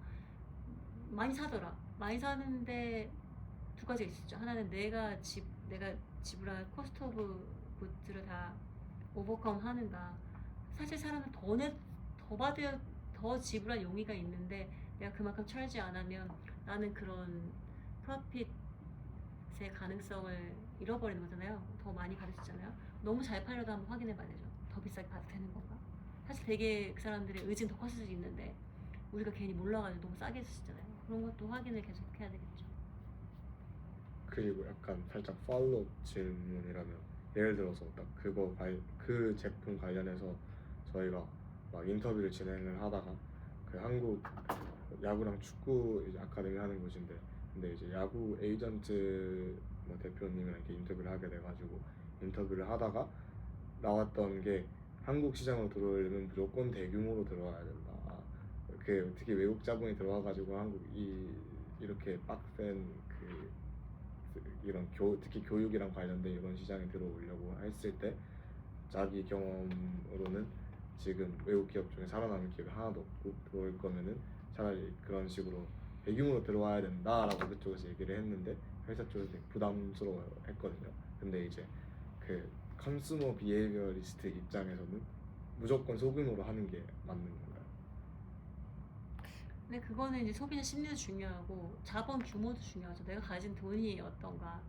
많이 사더라. 많이 사는데 두 가지가 있었죠. 하나는 내가 지불할 코스트 오브 굿즈를 다 오버컴 하는가. 사실 사람은 더 지불할 용의가 있는데 내가 그만큼 철지 안 하면 나는 그런 프로핏의 가능성을 잃어버리는 거잖아요. 더 많이 받으시잖아요. 너무 잘 팔려도 한번 확인해 봐야 되죠. 더 비싸게 받아도 되는 건가? 사실 되게 그 사람들의 의지는 더 컸을 수도 있는데 우리가 괜히 몰라가지고 너무 싸게 주시잖아요. 그런 것도 확인을 계속 해야 되겠죠. 그리고 약간 살짝 팔로우 질문이라면 예를 들어서 딱 그 제품 관련해서 저희가 막 인터뷰를 진행을 하다가 그 한국 야구랑 축구 이제 아카데미 하는 곳인데 근데 이제 야구 에이전트 뭐 대표님이랑 이렇게 인터뷰를 하게 돼가지고 인터뷰를 하다가 나왔던 게 한국 시장으로 들어오려면 무조건 대규모로 들어와야 된다. 그 특히 외국 자본이 들어와가지고 한국 이렇게 빡센 그 이런 특히 교육이랑 관련된 이런 시장에 들어오려고 했을 때 자기 경험으로는 지금 외국 기업 중에 살아남을 기회가 하나도 없고 들어올 거면은 차라리 그런 식으로 배경으로 들어와야 된다라고 그쪽에서 얘기를 했는데 회사 쪽에서 되게 부담스러워 했거든요. 근데 이제 그 컨슈머 비헤이비어리스트 입장에서는 무조건 소규모로 하는 게 맞는 건가요? 근데 그거는 이제 소비자 심리도 중요하고 자본 규모도 중요하죠. 내가 가진 돈이 어떤가.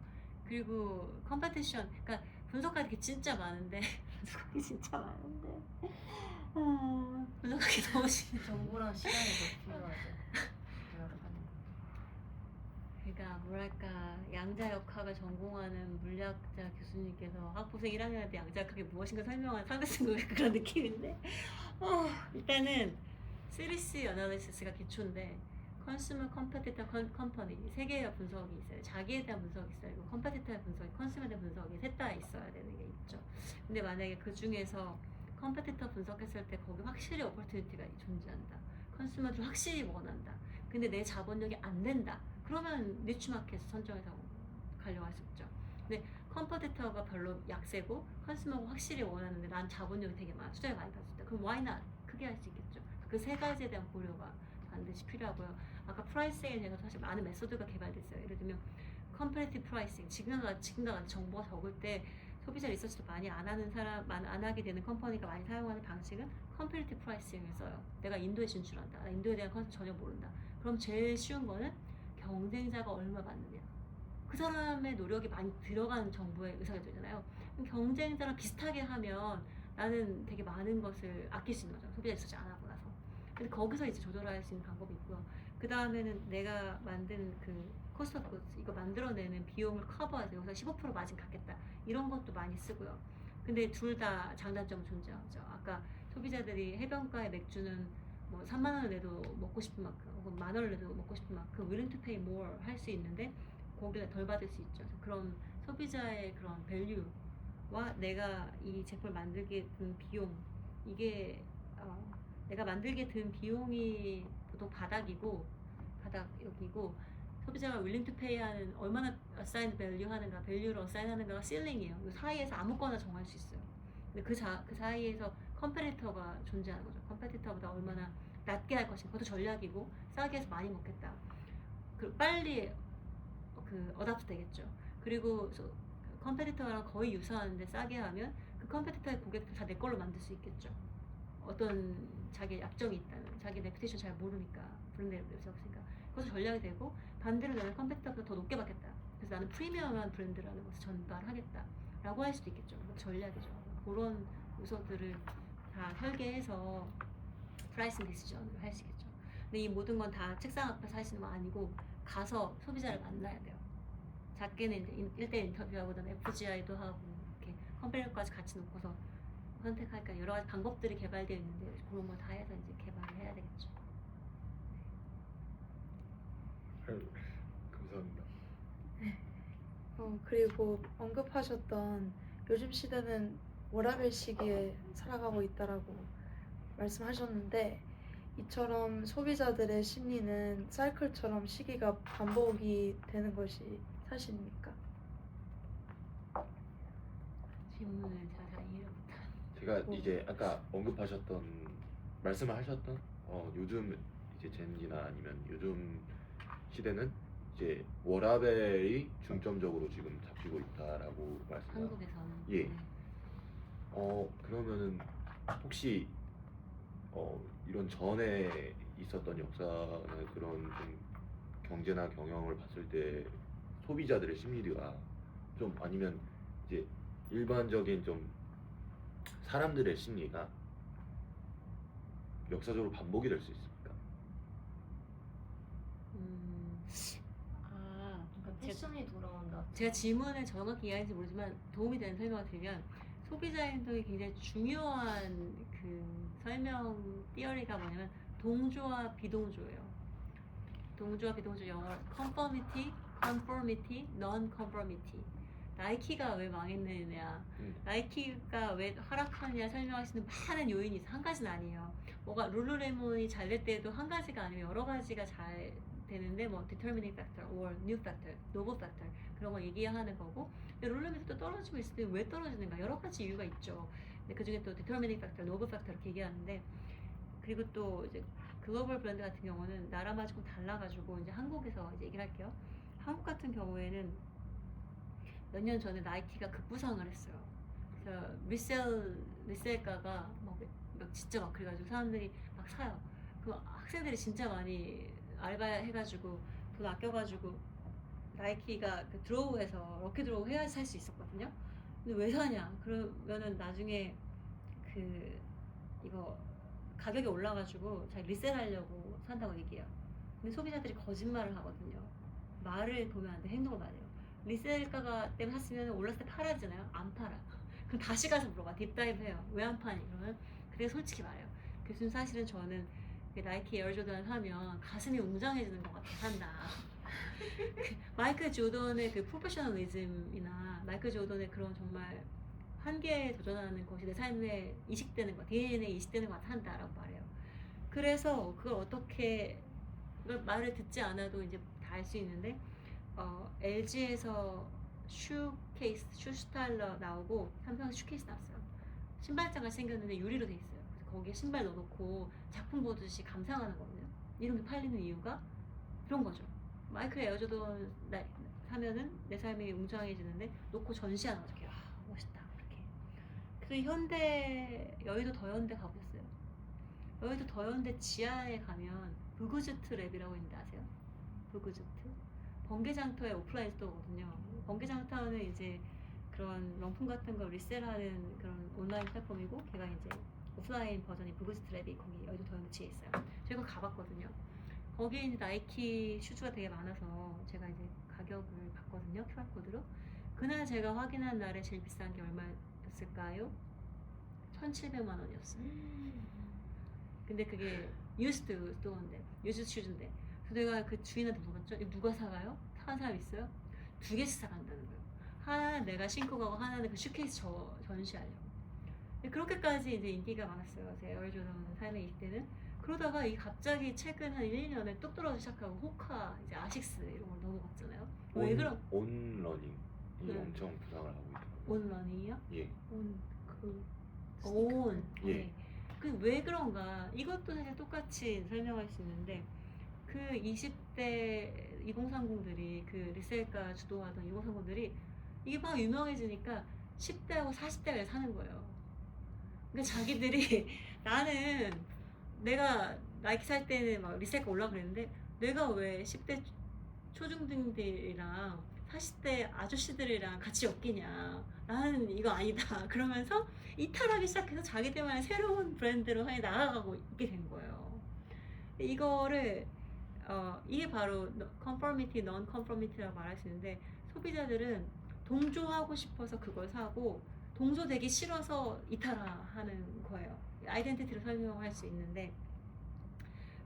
그리고 컴페티션, 그러니까 분석할 게 진짜 많은데 분석하기 진짜 많은데 분석하기 너무 싫어. 정보랑 시간이 더 필요하죠. 그러니까 뭐랄까 양자역학을 전공하는 물리학자 교수님께서 학부생 1학년 때 양자역학이 무엇인가 설명한 상대 쓴 그런 느낌인데 일단은 3C 어널리시스가 기초인데 컨슈머 컴페티터 컴퍼니 세 개의 분석이 있어요. 자기에 대한 분석이 있어요. 그리고 컴페티터의 분석이 컨슈머에 대한 분석이 셋 다 있어야 되는 게 있죠. 근데 만약에 그 중에서 컴페티터 분석했을 때 거기 확실히 오퍼튜니티가 존재한다. 컨슈머들 확실히 원한다. 근데 내 자본력이 안 된다. 그러면 니치마켓에서 선정해서 가려고 할 수 있죠. 근데 컴퍼티터가 별로 약세고 컨슈머가 확실히 원하는데 난 자본력이 되게 많아. 투자를 많이 받을 수 있다. 그럼 why not? 크게 할 수 있겠죠. 그 세 가지에 대한 고려가 반드시 필요하고요. 아까 프라이싱에 대해서 사실 많은 메소드가 개발됐어요. 예를 들면 컴퍼리티브 프라이싱, 지금과 같이 정보가 적을 때 소비자 리서치도 많이 안 하게 되는 컴퍼니가 많이 사용하는 방식은 컴퍼리티브 프라이싱을 써요. 내가 인도에 진출한다. 나 인도에 대한 컨셉 전혀 모른다. 그럼 제일 쉬운 거는 경쟁자가 얼마 받느냐. 그 사람의 노력이 많이 들어가는 정보에 의사결정이잖아요. 경쟁자랑 비슷하게 하면 나는 되게 많은 것을 아낄 수 있는 거죠. 소비자 리서치 안 하고 나서. 근데 거기서 이제 조절할 수 있는 방법이 있고요. 그 다음에는 내가 만든 그 코스트 오브 구드스 이거 만들어내는 비용을 커버해서 여기서 15% 마진 갖겠다. 이런 것도 많이 쓰고요. 근데 둘 다 장단점은 존재하죠. 아까 소비자들이 해변가의 맥주는 뭐 3만 원을 내도 먹고 싶은 만큼 혹은 만 원을 내도 먹고 싶은 만큼 willing to pay more 할 수 있는데 거기가 덜 받을 수 있죠. 그런 소비자의 그런 밸류와 내가 이 제품을 만들게 든 비용 이게 내가 만들게 든 비용이 보통 바닥이고 소비자가 willing to pay 하는 얼마나 assign value 하는가 밸류를 assign 하는가가 ceiling이에요. 그 사이에서 아무거나 정할 수 있어요. 근데 그 사이에서 컴페티터가 존재하는 거죠. 컴페티터보다 얼마나 낮게 할 것인가. 그것도 전략이고 싸게 해서 많이 먹겠다. 그리고 빨리 어답트 되겠죠. 그리고 컴페티터랑 거의 유사한데 싸게 하면 그 컴페티터의 고객들 다 내 걸로 만들 수 있겠죠. 어떤 자기 약점이 있다면 자기 레퓨테이션 잘 모르니까 브랜드 레퓨테이션 없으니까 그것도 전략이 되고 반대로 나는 컴페티터보다 더 높게 받겠다. 그래서 나는 프리미엄한 브랜드라는 것을 전달하겠다 라고 할 수도 있겠죠. 전략이죠. 그런 요소들을 다 설계해서 프라이싱 디시전을 할 수 있겠죠. 근데 이 모든 건 다 책상 앞에서 하시는 건 아니고 가서 소비자를 만나야 돼요. 작게는 이제 1대1 인터뷰하고 FGI도 하고 이렇게 컴페니까지 같이 놓고서 선택할까 여러 가지 방법들이 개발되어 있는데 그런 걸 다 해서 이제 개발을 해야 되겠죠. 감사합니다. 그리고 언급하셨던 요즘 시대는 워라밸 시기에 살아가고 있다라고 말씀하셨는데 이처럼 소비자들의 심리는 사이클처럼 시기가 반복이 되는 것이 사실입니까? 질문을 잘 이해를 못한. 제가 이제 아까 언급하셨던 말씀을 하셨던 요즘 이제 젠지나 아니면 요즘 시대는 이제 워라밸이 중점적으로 지금 잡히고 있다라고 말씀. 한국에서는. 예. 네. 그러면은 혹시 이런 전에 있었던 역사나 그런 좀 경제나 경영을 봤을 때 소비자들의 심리가 좀 아니면 이제 일반적인 좀 사람들의 심리가 역사적으로 반복이 될 수 있습니까? 그러니까 패션이 돌아온다. 제가 질문을 정확히 이해하는지 모르지만 도움이 되는 설명을 드리면 소비자 행동이 굉장히 중요한 그 설명 띠어리가 뭐냐면 동조와 비동조예요. 동조와 비동조 영어 conformity, non-conformity. 나이키가 왜 망했느냐, 나이키가 왜 하락하느냐 설명할 수 있는 많은 요인이 있어. 한 가지는 아니에요. 뭐가 룰루레몬이 잘 될 때도 한 가지가 아니고 여러 가지가 잘 되는데 뭐 determining factor or new factor, novel factor 그런 거 얘기하는 거고 근데 롤러미도 또 떨어지고 있을 때 왜 떨어지는가 여러 가지 이유가 있죠. 근데 그 중에 또 determining factor, novel factor 이렇게 얘기하는데 그리고 또 이제 글로벌 브랜드 같은 경우는 나라마다 조금 달라가지고 이제 한국에서 이제 얘기를 할게요. 한국 같은 경우에는 몇 년 전에 나이키가 급부상을 했어요. 그래서 리셀가가 막 진짜 막 그래가지고 사람들이 막 사요. 그 학생들이 진짜 많이 알바해가지고 돈 아껴가지고 나이키가 그 드로우해서 럭키 드로우 해야지 살 수 있었거든요. 근데 왜 사냐? 그러면은 나중에 그 이거 가격이 올라가지고 자기 리셀하려고 산다고 얘기해요. 근데 소비자들이 거짓말을 하거든요. 말을 보면 안 돼. 행동을 말해요. 리셀가가 때문에 샀으면 올랐을 때 팔아야 되잖아요. 안 팔아. 그럼 다시 가서 물어봐. 딥다이브 해요. 왜 안 파니? 이러면 그래 솔직히 말해요. 그래서 사실은 저는 그 나이키 에어조던 사면 가슴이 웅장해지는 것 같아. 산다. 마이클 조던의 그 프로페셔널리즘이나 마이클 조던의 그런 정말 한계에 도전하는 것이 내 삶에 이식되는 것, DNA에 이식되는 것 같아 한다라고 말해요. 그래서 그걸 어떻게 말을 듣지 않아도 이제 다 알 수 있는데 LG에서 슈 스타일러 나오고 삼성에서 슈 케이스 나왔어요. 신발장가 생겼는데 유리로 돼 있어요. 그래서 거기에 신발 넣어놓고 작품 보듯이 감상하는 거거든요. 이런 게 팔리는 이유가 그런 거죠. 마이클 에어조던 사면은 내 삶이 웅장해지는데 놓고 전시하는 거죠. 아 멋있다 이렇게. 그래서 현대 여의도 더현대 가보셨어요? 여의도 더현대 지하에 가면 부그즈트 랩이라고 있는데 아세요? 부그즈트? 번개장터의 오프라인 스토어거든요. 번개장터는 이제 그런 명품 같은 거 리셀하는 그런 온라인 플랫폼이고 걔가 이제 오프라인 버전이 부그즈트 랩이 거기 여의도 더현대 지하에 있어요. 저희가 가봤거든요. 거기에 이제 나이키 슈즈가 되게 많아서 제가 이제 가격을 봤거든요. QR코드로. 그날 제가 확인한 날에 제일 비싼 게 얼마였을까요? 1,700만 원이었어요. 근데 그게 유스드 스토어인데, 유스드 슈즈인데. 그래서 내가 그 주인한테 물어봤죠. 이거 누가 사가요? 사는 사람 있어요? 2개씩 사간다는 거예요. 하나는 내가 신고 가고 하나는 그 슈케이스 전시하려고. 그렇게까지 이제 인기가 많았어요. 제 에어조던 삶의 이때는. 그러다가 이 갑자기 최근 한 1, 2년에 뚝 떨어지기 시작하고 호카, 이제 아식스 이런 걸 넘어갔잖아요. 왜 그런? 온러닝이 네. 엄청 부상을 하고 있더라고요. 온러닝이요? 예. 온. 예. 네. 그 왜 그런가? 이것도 사실 똑같이 설명할 수 있는데 그 20대 2030들이 그 리셀가 주도하던 2030들이 이게 막 유명해지니까 10대하고 40대가 사는 거예요. 그러니까 자기들이 나는 내가 나이키 살 때는 막 리셀가 올라 그랬는데 내가 왜 10대 초중딩들이랑 40대 아저씨들이랑 같이 엮이냐 나는 이거 아니다 그러면서 이탈하기 시작해서 자기들만의 새로운 브랜드로 나아가고 있게 된 거예요. 이거를 이게 바로 conformity, non-conformity라고 말할 수 있는데 소비자들은 동조하고 싶어서 그걸 사고 동조되기 싫어서 이탈하는 거예요. 아이덴티티로 설명할 수 있는데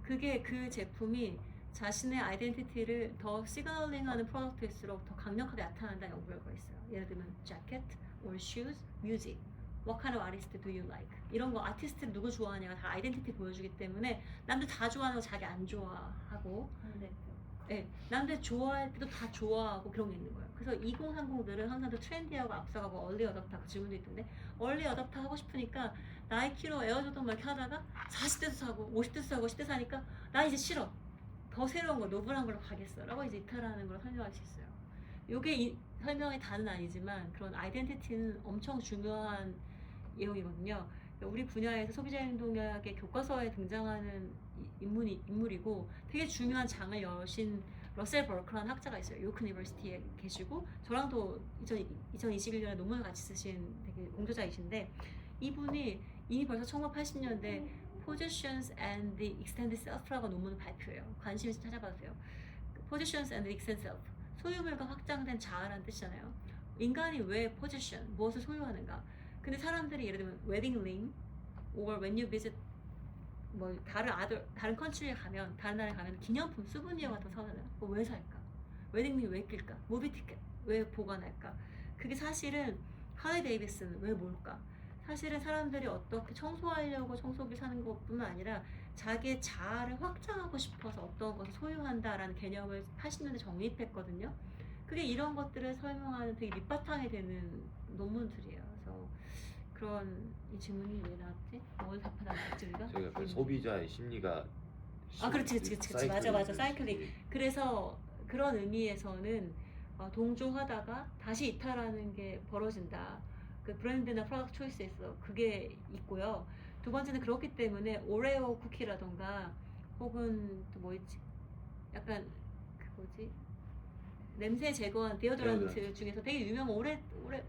그게 그 제품이 자신의 아이덴티티를 더 시그널링하는 프로덕트일수록 더 강력하게 나타난다는 연구 결과가 있어요. 예를 들면 jacket or shoes, music, what kind of artist do you like? 이런 거 아티스트를 누구 좋아하냐가 다 아이덴티티 보여주기 때문에 남들 다 좋아하는 거 자기 안 좋아하고 네, 남들 좋아할 때도 다 좋아하고 그런 게 있는 거예요. 그래서 2030들은 항상 더 트렌디하고 앞서가고 얼리 어답터 그 질문도 있던데 얼리 어답터 하고 싶으니까 나이키로 에어조던 막 이렇게 하다가 40대도 사고 50대도 사고 10대 사니까 나 이제 싫어. 더 새로운 거 노블한 걸로 가겠어 라고 이제 이탈하는 걸 설명할 수 있어요. 이게 설명의 단은 아니지만 그런 아이덴티티는 엄청 중요한 내용이거든요. 우리 분야에서 소비자 행동학의 교과서에 등장하는 인물이고 되게 중요한 장을 여신 러셀 버클라는 학자가 있어요. 요크 유니버시티에 계시고 저랑도 2021년에 논문을 같이 쓰신 되게 공저자이신데 이분이 이미 벌써 1980년대 Positions and the Extended Self라고 논문을 발표해요. 관심 있으면 찾아봐도 돼요. Positions and the Extended Self 소유물과 확장된 자아라는 뜻이잖아요. 인간이 왜 포지션, 무엇을 소유하는가? 근데 사람들이 예를 들면 웨딩 링 or when you visit 뭐 다른 컨트리에 가면 다른 나라에 가면 기념품 수브니어 같은 거 사잖아요. 그거 왜 살까? 웨딩 링 왜 낄까? 무비 티켓 왜 보관할까? 그게 사실은 할리 데이비스는 왜 뭘까? 사실은 사람들이 어떻게 청소하려고 청소기 사는 것뿐만 아니라 자기의 자아를 확장하고 싶어서 어떤 것을 소유한다라는 개념을 80년대 정립했거든요. 그게 이런 것들을 설명하는 되게 밑바탕이 되는 논문들이에요. 그래서 그런 이 질문이 왜 나왔지? 뭘 답변하지 우리가? 저희가 그 소비자의 심리가 그렇지. 맞아. 사이클링. 그래서 그런 의미에서는 동조하다가 다시 이탈하는 게 벌어진다. 그 브랜드나 프로덕트 초이스에서 그게 있고요. 두 번째는 그렇기 때문에 오레오 쿠키라던가 혹은 또 뭐 있지? 약간 그 뭐지? 냄새 제거한 데오드란트 중에서 되게 유명한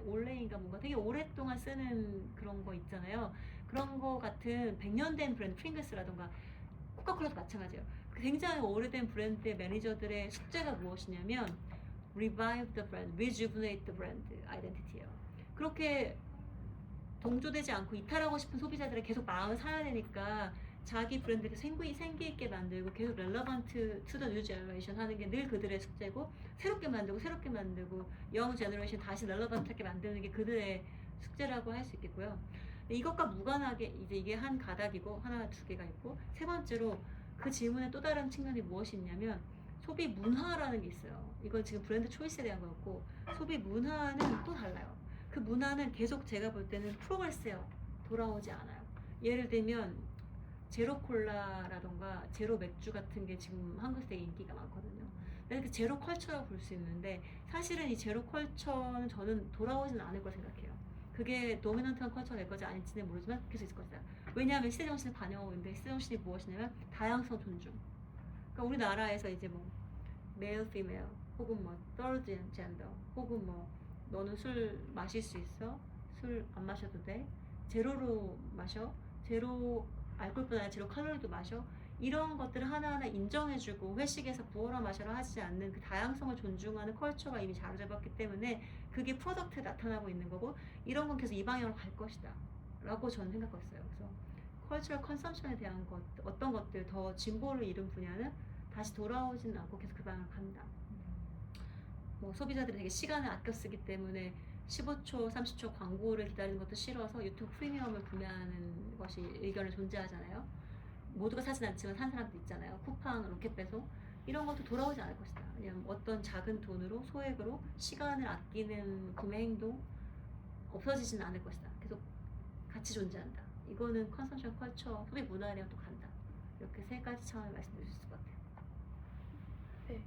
올레인가 뭔가 되게 오랫동안 쓰는 그런 거 있잖아요. 그런 거 같은 100년 된 브랜드 프링글스라던가 코카콜라도 마찬가지예요. 굉장히 오래된 브랜드의 매니저들의 숙제가 무엇이냐면 revive the brand, rejuvenate the brand identity예요. 그렇게 동조되지 않고 이탈하고 싶은 소비자들의 계속 마음을 사야 되니까 자기 브랜드를 생기 있게 만들고 계속 relevant to the new generation 하는 게 늘 그들의 숙제고 새롭게 만들고 young generation 다시 relevant하게 만드는 게 그들의 숙제라고 할 수 있겠고요. 이것과 무관하게 이제 이게 한 가닥이고 하나 두 개가 있고 세 번째로 그 질문의 또 다른 측면이 무엇이 있냐면 소비 문화라는 게 있어요. 이건 지금 브랜드 초이스에 대한 거였고 소비 문화는 또 달라요. 그 문화는 계속 제가 볼 때는 프로그레스예요. 돌아오지 않아요. 예를 들면 제로 콜라라던가 제로 맥주 같은 게 지금 한국에서 되게 인기가 많거든요. 근데 그 제로 컬처라고 볼 수 있는데 사실은 이 제로 컬처는 저는 돌아오지는 않을 거라 생각해요. 그게 도미넌트한 컬처가 될 건지 아닐지는 모르지만 계속 있을 것이다. 왜냐하면 시대 정신을 반영하고 있는데 시대 정신이 무엇이냐면 다양성 존중. 그러니까 우리나라에서 이제 뭐 메일, 피메일 혹은 뭐 third gender 혹은 뭐 너는 술 마실 수 있어? 술 안 마셔도 돼? 제로로 마셔? 제로 알코올뿐 아니라 제로 칼로리도 마셔? 이런 것들을 하나하나 인정해주고 회식에서 부어라 마셔라 하지 않는 그 다양성을 존중하는 컬처가 이미 자리 잡았기 때문에 그게 프로덕트에 나타나고 있는 거고 이런 건 계속 이 방향으로 갈 것이다 라고 저는 생각하고 있어요. 그래서 컬처럴 컨섬션에 대한 것, 어떤 것들 더 진보를 이룬 분야는 다시 돌아오지는 않고 계속 그 방향으로 간다. 뭐 소비자들이 되게 시간을 아껴 쓰기 때문에 15초, 30초 광고를 기다리는 것도 싫어서 유튜브 프리미엄을 구매하는 것이 의견을 존재하잖아요. 모두가 사진 않지만 산 사람도 있잖아요. 쿠팡, 로켓 배송 이런 것도 돌아오지 않을 것이다. 왜냐면 어떤 작은 돈으로 소액으로 시간을 아끼는 구매 행동 없어지지는 않을 것이다. 계속 같이 존재한다. 이거는 컨섬션 컬처, 소비 문화랑 또 간다. 이렇게 세 가지 차원을 말씀드릴 수 있을 것 같아요. 네.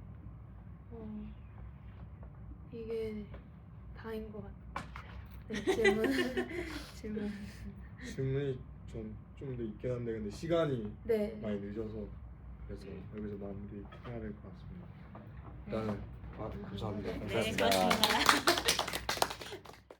이게 다인 것 같아요. 네, 질문이 좀 더 있긴 한데 근데 시간이 네. 많이 늦어서 그래서 여기서 마무리해야 될 것 같습니다. 일단은 감사합니다. 네, 고맙습니다.